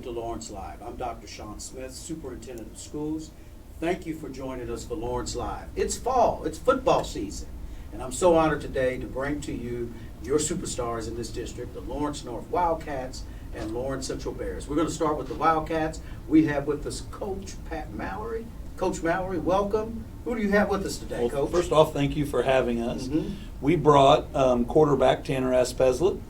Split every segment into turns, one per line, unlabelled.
to Lawrence Live. I'm Dr. Sean Smith, Superintendent of Schools. Thank you for joining us for Lawrence Live. It's fall, it's football season, and I'm so honored today to bring to you your superstars in this district, the Lawrence North Wildcats and Lawrence Central Bears. We're going to start with the Wildcats. We have with us Coach Pat Mallory. Coach Mallory, welcome. Who do you have with us today,
Well,
Coach?
first off, thank you for having us.
Mhm.
We brought quarterback Tanner Aspeslet,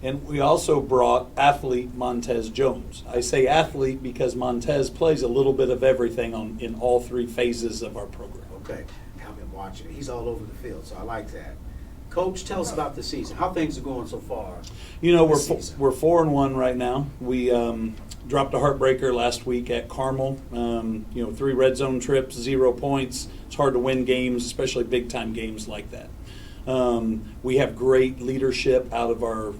and we also brought athlete Montez Jones. I say athlete because Montez plays a little bit of everything in all three phases of our program.
Okay, I've been watching it. He's all over the field, so I like that. Coach, tell us about the season. How things are going so far?
You know,
this season?
we're 4-1 right now. We dropped a heartbreaker last week at Carmel. 3 red zone trips, 0 points. It's hard to win games, especially big time games like that. We have great leadership out of our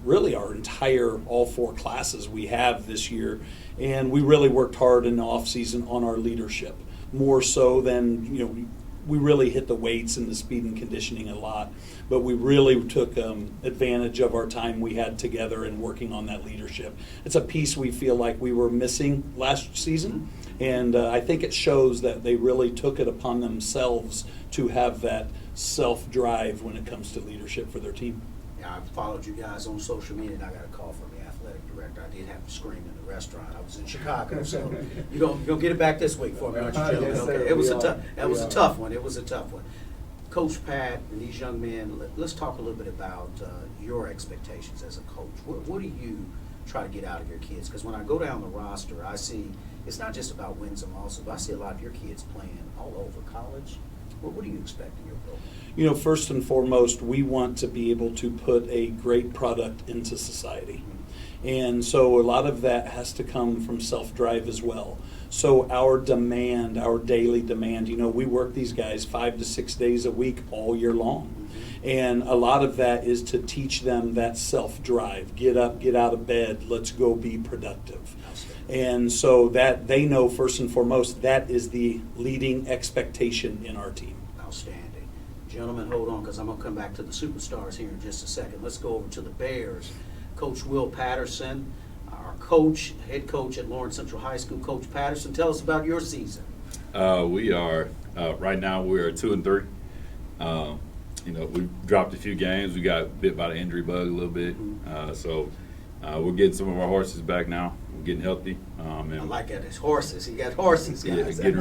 entire all 4 classes we have this year, and we really worked hard in the off season on our leadership, more so than we really hit the weights and the speed and conditioning a lot, but we really took advantage of our time we had together in working on that leadership. It's a piece we feel like we were missing last season, and I think it shows that they really took it upon themselves to have that self-drive when it comes to leadership for their team.
Yeah, I followed you guys on social media, and I got a call from the athletic director. I did have to scream in the restaurant. I was in Chicago, so you're gonna get it back this week for me, aren't you, gentlemen?
Yes, sir.
Okay. It was
We
a
are.
tough one. It was a tough one. Coach Pat and these young men, let's talk a little bit about your expectations as a coach. What do you try to get out of your kids? Because when I go down the roster, I see it's not just about wins and losses, but I see a lot of your kids playing all over college. What do you expect in your program?
First and foremost, we want to be able to put a great product into society. And so a lot of that has to come from self-drive as well. So our daily demand, we work these guys 5 to 6 days a week all year long. And a lot of that is to teach them that self-drive. Get up, get out of bed, let's go be productive. And so that they know first and foremost, that is the leading expectation in our team.
Outstanding. Gentlemen, hold on, because I'm going to come back to the superstars here in just a second. Let's go over to the Bears. Coach Will Patterson, our coach, head coach at Lawrence Central High School. Coach Patterson, tell us about your season.
We are, right now, we are 2-3. We dropped a few games. We got bit by the injury bug a little bit. So we're getting some of our horses back now. We're getting healthy.
I like that. It's horses. He got horses, guys.
Yeah, getting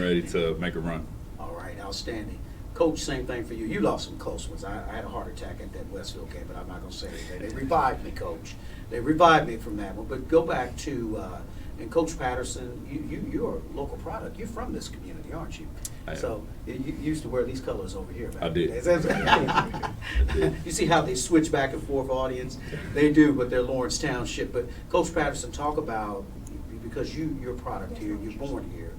ready to make a run.
All right, outstanding. Coach, same thing for you. You lost some close ones. I had a heart attack at that Westfield game, but I'm not going to say anything. They revived me, Coach. They revived me from that one. But go back to, and Coach Patterson, you're a local product. You're from this community, aren't you?
I am.
So you used to wear these colors over here back
I
in the
did.
days.
I did.
You see how they switch back and forth, audience? They do, but they're Lawrence Township. But Coach Patterson, talk about, because you're a product here, you're born here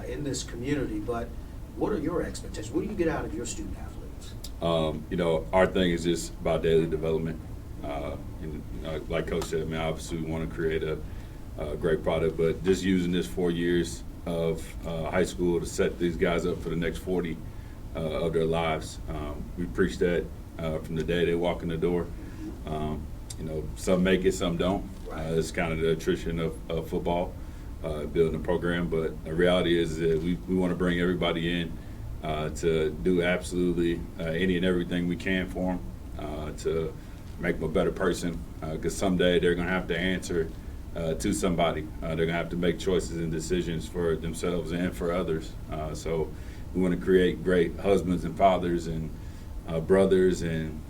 in this community, but what are your expectations? What do you get out of your student athletes?
Our thing is just about daily development. Like Coach said, obviously we want to create a great product, but just using this 4 years of high school to set these guys up for the next 40 of their lives. We preach that from the day they walk in the door. Some make it, some don't. It's kind of the attrition of football. Building a program, but the reality is that we want to bring everybody in to do absolutely any and everything we can for them to make them a better person, because someday they're going to have to answer to somebody. They're going to have to make choices and decisions for themselves and for others. So we want to create great husbands and fathers and brothers and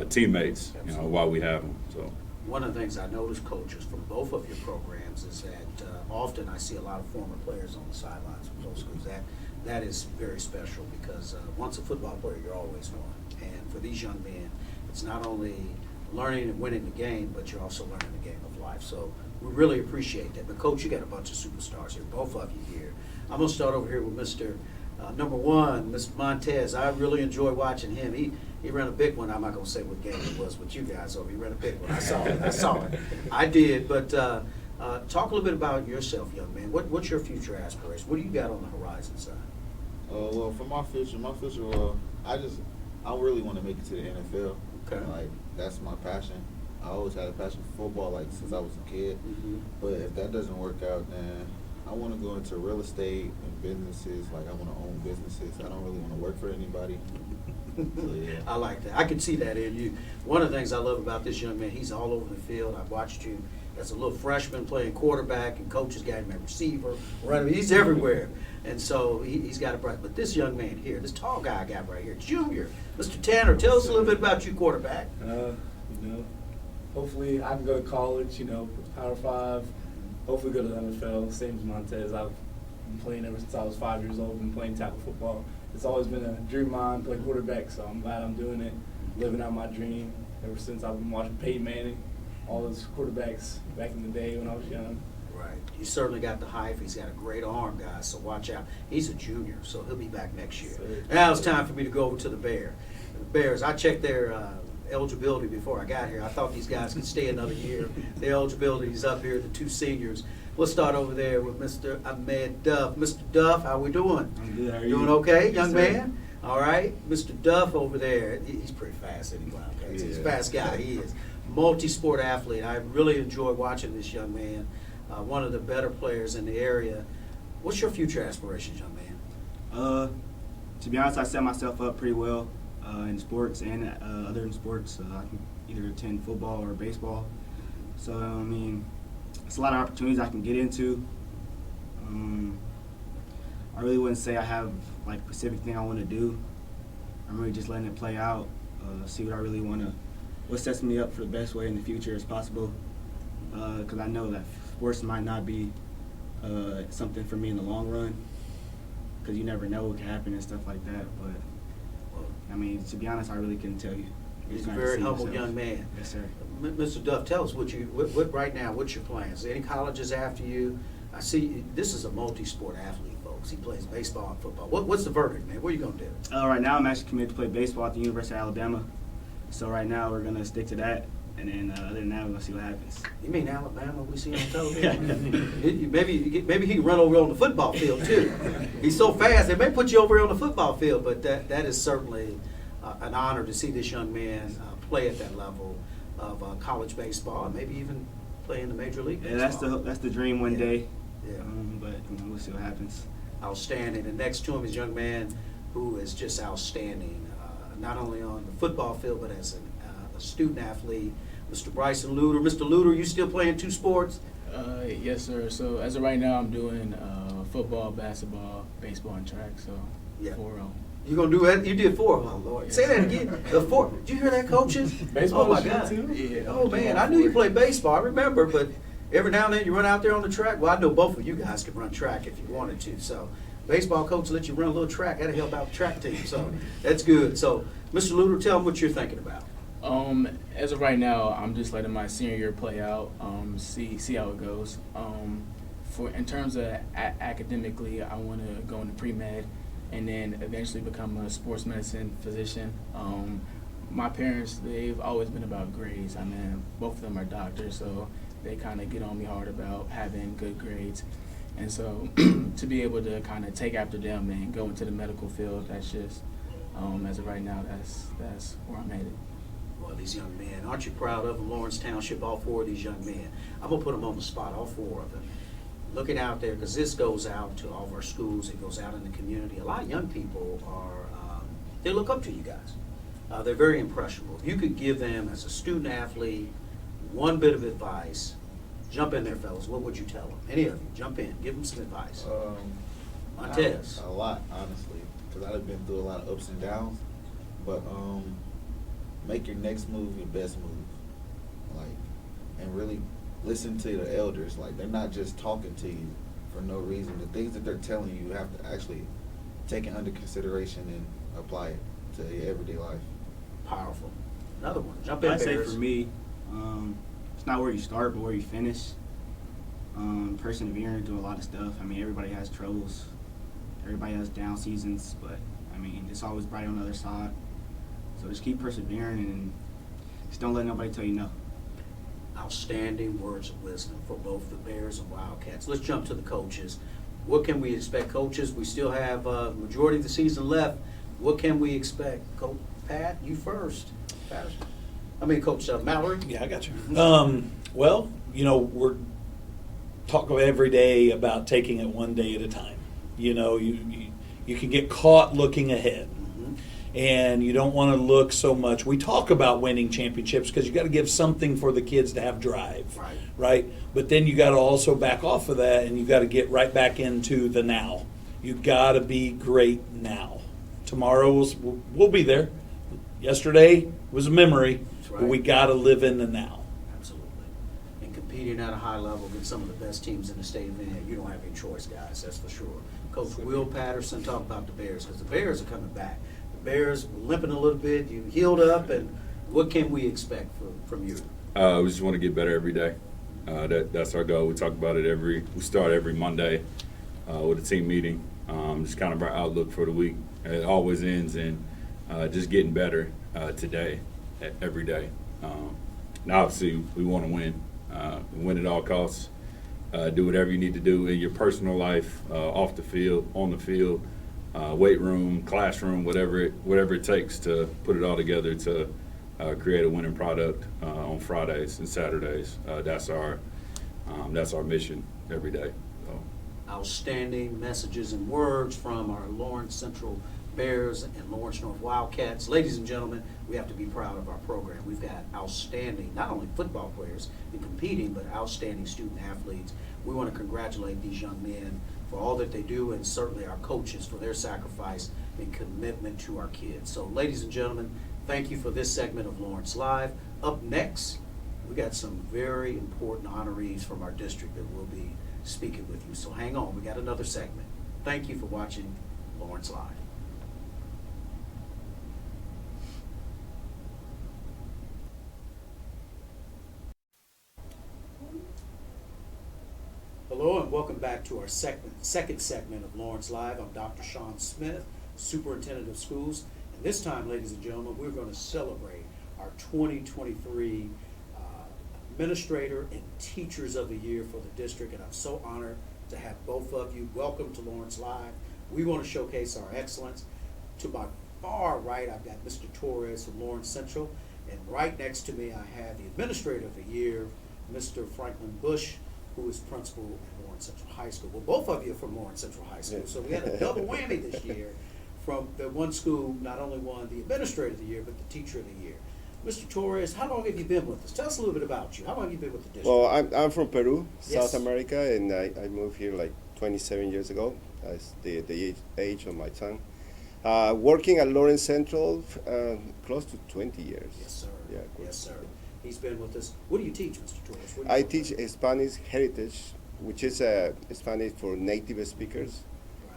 teammates, while we have them. So.
One of the things I noticed, coaches, from both of your programs is that often I see a lot of former players on the sidelines of both schools. That is very special because once a football player, you're always one. And for these young men, it's not only learning and winning the game, but you're also learning the game of life. So we really appreciate that. But, Coach, you got a bunch of superstars here, both of you here. I'm going to start over here with Mr. Number 1, Mr. Montez. I really enjoy watching him. He ran a big one. I'm not going to say what game it was with you guys over. He ran a big one. I saw it. I did. But talk a little bit about yourself, young man. What's your future aspirations? What do you got on the horizon side?
Well, for my future, I really want to make it to the NFL.
Okay.
Like, that's my passion. I always had a passion for football, like since I was a kid. But if that doesn't work out, then I want to go into real estate and businesses. Like I want to own businesses. I don't really want to work for anybody. So, yeah.
I like that. I can see that in you. One of the things I love about this young man, he's all over the field. I've watched you as a little freshman playing quarterback, and coaches got him at receiver. Right, he's everywhere. And so he's got a bright. But this young man here, this tall guy I got right here, Junior, Mr. Tanner, tell us a little bit about you, quarterback.
Hopefully I can go to college, Power 5, hopefully go to the NFL, same as Montez. I've been playing ever since I was 5 years old, been playing tackle football. It's always been a dream of mine to play quarterback, so I'm glad I'm doing it, living out my dream ever since I've been watching Peyton Manning, all those quarterbacks back in the day when I was young.
Right. He's certainly got the height. He's got a great arm, guys, so watch out. He's a junior, so he'll be back next year. Now it's time for me to go over to the Bears. The Bears, I checked their eligibility before I got here. I thought these guys could stay another year. The eligibility is up here, the two seniors. We'll start over there with Mr. Ahmed Duff. Mr. Duff, how we doing?
I'm good. How are you?
Doing okay,
Yes,
young
sir.
man? All right. Mr. Duff over there, he's pretty fast anyway. Okay? He's a
Yeah.
fast guy. He is. Multi-sport athlete. I really enjoy watching this young man. One of the better players in the area. What's your future aspirations, young man?
To be honest, I set myself up pretty well in sports and other than sports. I can either attend football or baseball. So, it's a lot of opportunities I can get into. I really wouldn't say I have like a specific thing I want to do. I'm really just letting it play out, see what I really want to, what sets me up for the best way in the future as possible. Because I know that sports might not be something for me in the long run, because you never know what can happen and stuff like that. But to be honest, I really couldn't tell you.
He's a
Just
very
see
humble
yourself.
young man.
Yes, sir.
Mr. Duff, tell us what right now, what's your plans? Any colleges after you? I see this is a multi-sport athlete, folks. He plays baseball and football. What's the verdict, man? What are you going to do?
Right now, I'm actually committed to play baseball at the University of Alabama. So right now, we're going to stick to that. And then other than that, we're going to see what happens.
You mean Alabama we see on television? maybe he can run over on the football field, too. He's so fast, they may put you over on the football field, but that is certainly an honor to see this young man play at that level of college baseball and maybe even play in the Major League Baseball.
Yeah, that's the dream one day.
Yeah.
But we'll see what happens.
Outstanding. And next to him is a young man who is just outstanding, not only on the football field, but as a student athlete, Mr. Bryson Luter. Mr. Luter, you still playing two sports?
Yes, sir. So as of right now, I'm doing football, basketball, baseball, and track. So
Yeah.
4
You're going to do that? You did 4. Oh, Lord.
Yes.
Say that again. The 4. Did you hear that, coaches?
Baseball
Oh, my
is good,
God.
too?
Yeah.
Oh, man. I knew you played baseball. I remember, but every now and then you run out there on the track. Well, I know both of you guys could run track if you wanted to. So baseball coach let you run a little track. That'll help out the track team. So that's good. So, Mr. Luter, tell them what you're thinking about.
As of right now, I'm just letting my senior year play out. See how it goes. In terms of academically, I want to go into pre-med and then eventually become a sports medicine physician. My parents, they've always been about grades. Both of them are doctors, so they kind of get on me hard about having good grades. And so to be able to kind of take after them and go into the medical field, that's just, as of right now, that's where I'm headed.
Well, these young men, aren't you proud of them? Lawrence Township, all 4 of these young men. I'm going to put them on the spot, all 4 of them. Looking out there, because this goes out to all of our schools, it goes out in the community. A lot of young people they look up to you guys. They're very impressionable. If you could give them, as a student athlete, one bit of advice, jump in there, fellas. What would you tell them? Any of you, jump in, give them some advice. Montez.
A lot, honestly, because I've been through a lot of ups and downs. But make your next move your best move, and really listen to the elders. They're not just talking to you for no reason. The things that they're telling you, you have to actually take it under consideration and apply it to your everyday life.
Powerful. Another one. Jump in,
I'd say
Bears.
for me, it's not where you start, but where you finish. Persevering through a lot of stuff. Everybody has troubles. Everybody has down seasons, but it's always bright on the other side. So just keep persevering and just don't let nobody tell you no.
Outstanding words of wisdom for both the Bears and Wildcats. Let's jump to the coaches. What can we expect, coaches? We still have majority of the season left. What can we expect? Coach Pat, you first. Patterson. Coach Mallory?
Yeah, I got you. Well, we're talking every day about taking it one day at a time. You can get caught looking ahead, and you don't want to look so much. We talk about winning championships because you got to give something for the kids to have drive, right? But then you got to also back off of that, and you got to get right back into the now. You got to be great now. Tomorrow we'll be there. Yesterday was a memory, but we got to live in the now.
Absolutely. And competing at a high level against some of the best teams in the state of Indiana, you don't have any choice, guys. That's for sure. Coach Will Patterson, talk about the Bears, because the Bears are coming back. The Bears limping a little bit. You healed up, and what can we expect from you?
We just want to get better every day. That's our goal. We talk about it we start every Monday with a team meeting. Just kind of our outlook for the week. It always ends in just getting better today, every day. And obviously, we want to win. Win at all costs. Do whatever you need to do in your personal life, off the field, on the field, weight room, classroom, whatever it takes to put it all together to create a winning product on Fridays and Saturdays. That's our mission every day. So.
Outstanding messages and words from our Lawrence Central Bears and Lawrence North Wildcats. Ladies and gentlemen, we have to be proud of our program. We've got outstanding, not only football players in competing, but outstanding student athletes. We want to congratulate these young men for all that they do, and certainly our coaches for their sacrifice and commitment to our kids. So, ladies and gentlemen, thank you for this segment of Lawrence Live. Up next, we got some very important honorees from our district that will be speaking with you. So hang on, we got another segment. Thank you for watching Lawrence Live. Hello and welcome back to our second segment of Lawrence Live. I'm Dr. Sean Smith, Superintendent of Schools. And this time, ladies and gentlemen, we're going to celebrate our 2023 Administrator and Teachers of the Year for the district. And I'm so honored to have both of you. Welcome to Lawrence Live. We want to showcase our excellence. To my far right, I've got Mr. Torres from Lawrence Central. And right next to me, I have the Administrator of the Year, Mr. Franklin Bush, who is principal at Lawrence Central High School. Well, both of you are from Lawrence Central High School, so we had a double whammy this year from the one school not only won the Administrator of the Year, but the Teacher of the Year. Mr. Torres, how long have you been with us? Tell us a little bit about you. How long have you been with the district?
Well, I'm from Peru,
Yes.
South America, and I moved here like 27 years ago. That's the age of my son. Working at Lawrence Central, close to 20 years.
Yes, sir.
Yeah,
Yes, sir. He's been with us. What do you teach, Mr. Torres? What do you
I
do?
teach Spanish Heritage, which is Spanish for native speakers.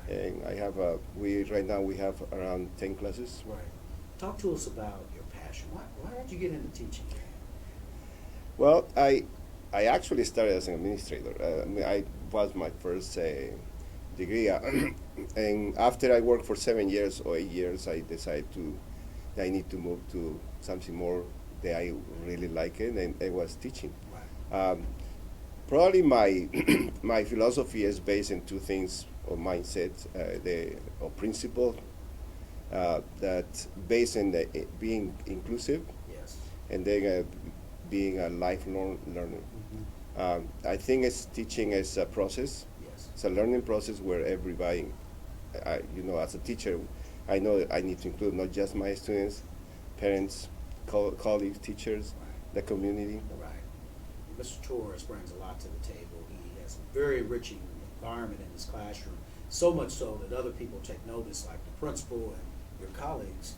Right.
And I have right now we have around 10 classes.
Right. Talk to us about your passion. Why did you get into teaching?
Well, I actually started as an administrator. I was my first degree, and after I worked for 7 years or 8 years, I decided I need to move to something more that I really like it, and it was teaching.
Right.
Probably my my philosophy is based on two things, or mindset, or principle, that based on being inclusive,
Yes.
and then being a lifelong learner.
Mm-hmm.
I think teaching is a process.
Yes.
It's a learning process where everybody, as a teacher, I know I need to include not just my students, parents, colleagues, teachers, the community.
Right. Mr. Torres brings a lot to the table. He has a very enriching environment in his classroom, so much so that other people take notice, like the principal and your colleagues.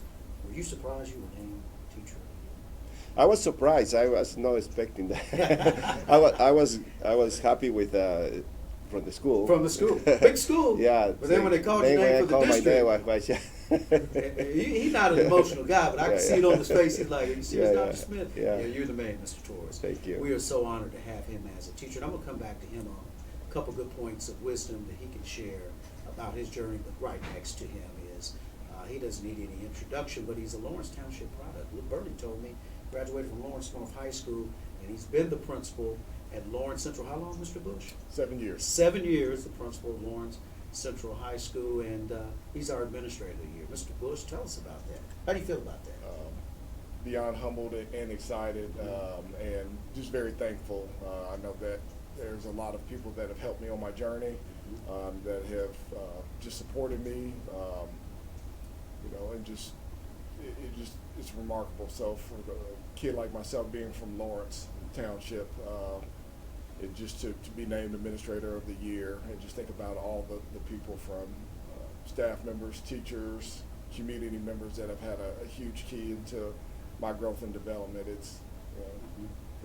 Were you surprised you were named Teacher of the
I was surprised. I was not expecting that. I was happy with from the school.
Year? From the school. Big school.
Yeah.
But then when they called your name for the district, he's not an emotional guy, but I can see it on his face. He's like, you see Dr. Smith?
Yeah.
You're the man, Mr. Torres.
Thank you.
We are so honored to have him as a teacher. And I'm going to come back to him on a couple good points of wisdom that he can share about his journey. But right next to him is, he doesn't need any introduction, but he's a Lawrence Township product. Luke Burley told me, graduated from Lawrence North High School, and he's been the principal at Lawrence Central. How long, Mr. Bush?
7 years.
7 years, the principal of Lawrence Central High School, and he's our administrator of the year. Mr. Bush, tell us about that. How do you feel about that?
beyond humbled and excited, and just very thankful. I know that there's a lot of people that have helped me on my journey, that have just supported me, and just it's remarkable. So for a kid like myself, being from Lawrence Township, just to be named Administrator of the Year, and just think about all the people from staff members, teachers, community members that have had a huge key into my growth and development.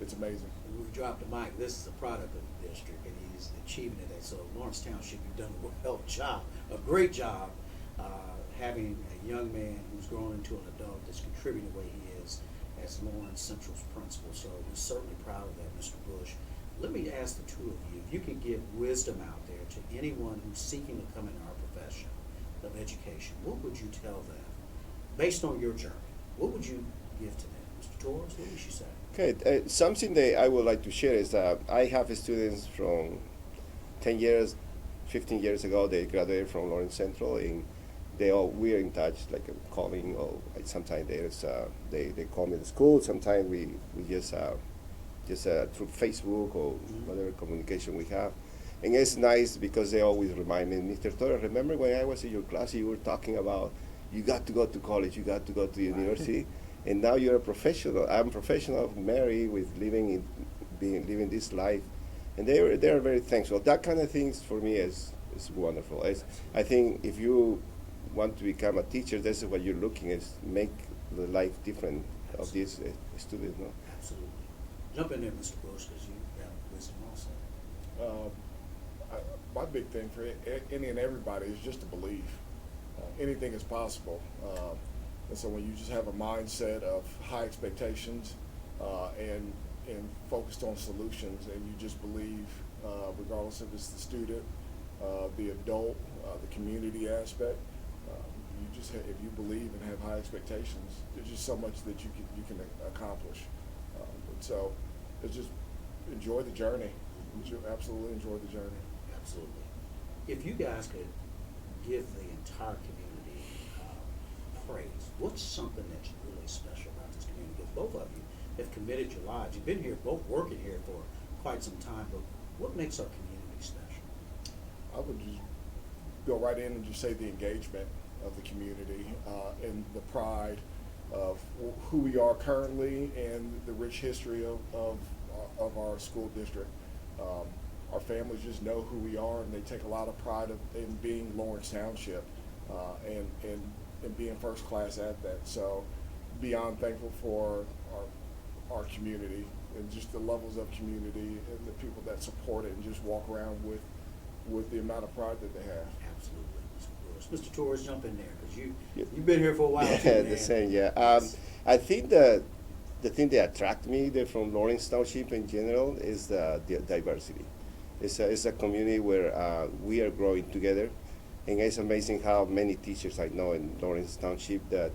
It's amazing.
We dropped the mic. This is a product of the district, and he's achieving it. So Lawrence Township, you've done a great job, having a young man who's grown into an adult that's contributing the way he is as Lawrence Central's principal. So we're certainly proud of that, Mr. Bush. Let me ask the two of you, if you could give wisdom out there to anyone who's seeking to come into our profession of education, what would you tell them based on your journey? What would you give to them? Mr. Torres, what would you say?
Okay, something that I would like to share is that I have students from 10 years, 15 years ago, they graduated from Lawrence Central, and we're in touch, like calling, or sometimes they call me to school, sometimes we just through Facebook or whatever communication we have. And it's nice because they always remind me, Mr. Torres, remember when I was in your class, you were talking about you got to go to college, you got to go to university, and now you're a professional. I'm a professional, married, with living this life, and they are very thankful. That kind of things for me is wonderful. I think if you want to become a teacher, this is what you're looking at, make the life different of these students. No?
Absolutely. Jump in there, Mr. Bush, because you have wisdom also.
My big thing for any and everybody is just to believe. Anything is possible. And so when you just have a mindset of high expectations and focused on solutions, and you just believe, regardless if it's the student, the adult, the community aspect, if you believe and have high expectations, there's just so much that you can accomplish. And so it's just enjoy the journey. Absolutely enjoy the journey.
Absolutely. If you guys could give the entire community praise, what's something that's really special about this community? Because both of you have committed your lives. You've been here, both working here for quite some time, but what makes our community special?
I would just go right in and just say the engagement of the community and the pride of who we are currently and the rich history of our school district. Our families just know who we are, and they take a lot of pride in being Lawrence Township and being first class at that. So beyond thankful for our community and just the levels of community and the people that support it and just walk around with the amount of pride that they have.
Absolutely. Mr. Torres, jump in there, because you've been here for a while too,
Yeah,
man.
the same, yeah. I think the thing that attracted me from Lawrence Township in general is the diversity. It's a community where we are growing together, and it's amazing how many teachers I know in Lawrence Township that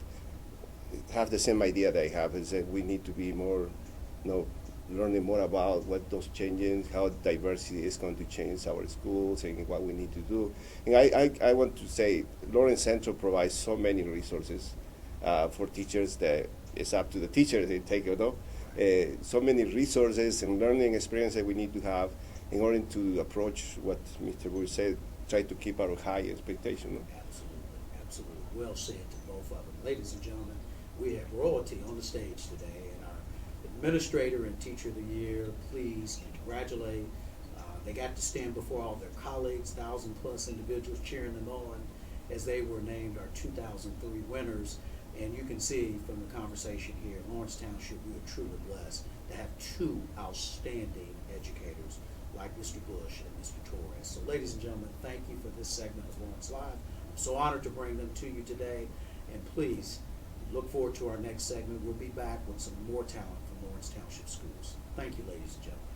have the same idea that I have, is that we need to be more, learning more about what those changes, how diversity is going to change our schools and what we need to do. And I want to say Lawrence Central provides so many resources for teachers that it's up to the teachers to take it. So many resources and learning experience that we need to have in order to approach what Mr. Bush said, try to keep our high expectation.
Absolutely, absolutely. Well said to both of them. Ladies and gentlemen, we have royalty on the stage today, and our Administrator and Teacher of the Year, please congratulate. They got to stand before all their colleagues, 1,000+ individuals cheering them on as they were named our 2003 winners. And you can see from the conversation here, Lawrence Township, we are truly blessed to have two outstanding educators like Mr. Bush and Mr. Torres. So ladies and gentlemen, thank you for this segment of Lawrence Live. I'm so honored to bring them to you today. And please look forward to our next segment. We'll be back with some more talent from Lawrence Township Schools. Thank you, ladies and gentlemen.